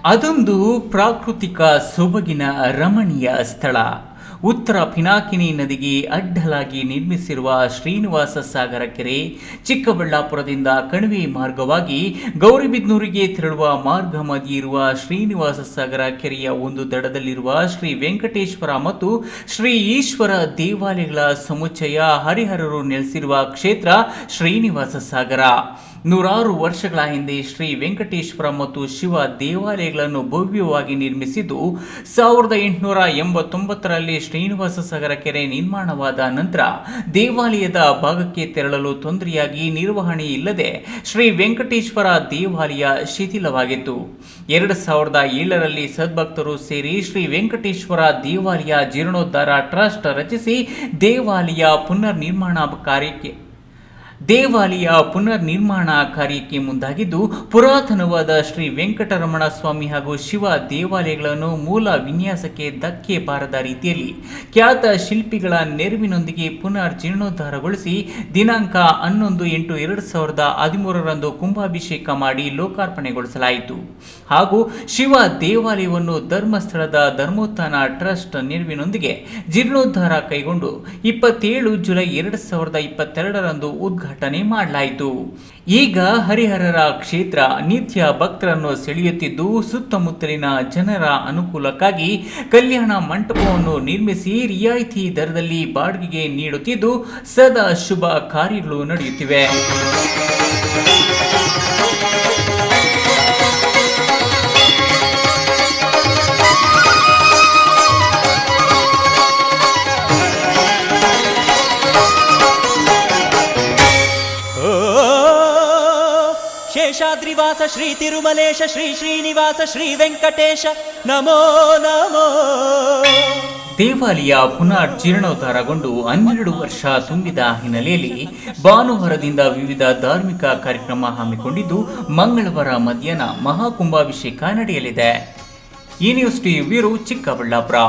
ಅದೊಂದು ಪ್ರಾಕೃತಿಕ ಸೊಬಗಿನ ರಮಣೀಯ ಸ್ಥಳ. ಉತ್ತರ ಪಿನಾಕಿನಿ ನದಿಗೆ ಅಡ್ಡಲಾಗಿ ನಿರ್ಮಿಸಿರುವ ಶ್ರೀನಿವಾಸ ಸಾಗರ ಕೆರೆ ಚಿಕ್ಕಬಳ್ಳಾಪುರದಿಂದ ಕಣಿವೆ ಮಾರ್ಗವಾಗಿ ಗೌರಿಬಿದನೂರಿಗೆ ತೆರಳುವ ಮಾರ್ಗ ಮಧ್ಯೆ ಇರುವ ಶ್ರೀನಿವಾಸ ಸಾಗರ ಕೆರೆಯ ಒಂದು ದಡದಲ್ಲಿರುವ ಶ್ರೀ ವೆಂಕಟೇಶ್ವರ ಮತ್ತು ಶ್ರೀ ಈಶ್ವರ ದೇವಾಲಯಗಳ ಸಮುಚ್ಚಯ ಹರಿಹರರು ನೆಲೆಸಿರುವ ಕ್ಷೇತ್ರ ಶ್ರೀನಿವಾಸ ಸಾಗರ. ನೂರಾರು ವರ್ಷಗಳ ಹಿಂದೆ ಶ್ರೀ ವೆಂಕಟೇಶ್ವರ ಮತ್ತು ಶಿವ ದೇವಾಲಯಗಳನ್ನು ಭವ್ಯವಾಗಿ ನಿರ್ಮಿಸಿದ್ದು 1889ರಲ್ಲಿ ಶ್ರೀನಿವಾಸ ಸಾಗರ ಕೆರೆ ನಿರ್ಮಾಣವಾದ ನಂತರ ದೇವಾಲಯದ ಭಾಗಕ್ಕೆ ತೆರಳಲು ತೊಂದರೆಯಾಗಿ ನಿರ್ವಹಣೆ ಇಲ್ಲದೆ ಶ್ರೀ ವೆಂಕಟೇಶ್ವರ ದೇವಾಲಯ ಶಿಥಿಲವಾಗಿತ್ತು. 2007ರಲ್ಲಿ ಸದ್ಭಕ್ತರು ಸೇರಿ ಶ್ರೀ ವೆಂಕಟೇಶ್ವರ ದೇವಾಲಯ ಜೀರ್ಣೋದ್ಧಾರ ಟ್ರಸ್ಟ್ ರಚಿಸಿ ದೇವಾಲಯ ಪುನರ್ ನಿರ್ಮಾಣ ಕಾರ್ಯಕ್ಕೆ ಮುಂದಾಗಿದ್ದು, ಪುರಾತನವಾದ ಶ್ರೀ ವೆಂಕಟರಮಣ ಸ್ವಾಮಿ ಹಾಗೂ ಶಿವ ದೇವಾಲಯಗಳನ್ನು ಮೂಲ ವಿನ್ಯಾಸಕ್ಕೆ ಧಕ್ಕೆ ಬಾರದ ರೀತಿಯಲ್ಲಿ ಖ್ಯಾತ ಶಿಲ್ಪಿಗಳ ನೆರವಿನೊಂದಿಗೆ ಪುನರ್ ಜೀರ್ಣೋದ್ಧಾರಗೊಳಿಸಿ ದಿನಾಂಕ 11/8/2013ರಂದು ಕುಂಭಾಭಿಷೇಕ ಮಾಡಿ ಲೋಕಾರ್ಪಣೆಗೊಳಿಸಲಾಯಿತು. ಹಾಗೂ ಶಿವ ದೇವಾಲಯವನ್ನು ಧರ್ಮಸ್ಥಳದ ಧರ್ಮೋತ್ಥಾನ ಟ್ರಸ್ಟ್ ನೆರವಿನೊಂದಿಗೆ ಜೀರ್ಣೋದ್ಧಾರ ಕೈಗೊಂಡು 27 ಜುಲೈ 2022ರಂದು ಉದ್ಘಾಟನೆ ಮಾಡಲಾಯಿತು. ಈಗ ಹರಿಹರರ ಕ್ಷೇತ್ರ ನಿತ್ಯ ಭಕ್ತರನ್ನು ಸೆಳೆಯುತ್ತಿದ್ದು, ಸುತ್ತಮುತ್ತಲಿನ ಜನರ ಅನುಕೂಲಕ್ಕಾಗಿ ಕಲ್ಯಾಣ ಮಂಟಪವನ್ನು ನಿರ್ಮಿಸಿ ರಿಯಾಯಿತಿ ದರದಲ್ಲಿ ಬಾಡಿಗೆಗೆ ನೀಡುತ್ತಿದ್ದು, ಸದಾ ಶುಭ ಕಾರ್ಯಗಳು ನಡೆಯುತ್ತಿವೆ. ಶೇಷಾದ್ರಿವಾಸ ಶ್ರೀ ತಿರುಮಲೇಶ ಶ್ರೀ ಶ್ರೀನಿವಾಸ ಶ್ರೀ ವೆಂಕಟೇಶ ನಮೋ ನಮೋ. ದೇವಾಲಯ ಪುನರ್ ಜೀರ್ಣೋದ್ಧಾರಗೊಂಡು 12 ವರ್ಷ ತುಂಬಿದ ಹಿನ್ನೆಲೆಯಲ್ಲಿ ಭಾನುವಾರದಿಂದ ವಿವಿಧ ಧಾರ್ಮಿಕ ಕಾರ್ಯಕ್ರಮ ಹಮ್ಮಿಕೊಂಡಿದ್ದು, ಮಂಗಳವಾರ ಮಧ್ಯಾಹ್ನ ಮಹಾಕುಂಭಾಭಿಷೇಕ ನಡೆಯಲಿದೆ. ಈ ನ್ಯೂಸ್ ಟಿವಿ ಚಿಕ್ಕಬಳ್ಳಾಪುರ.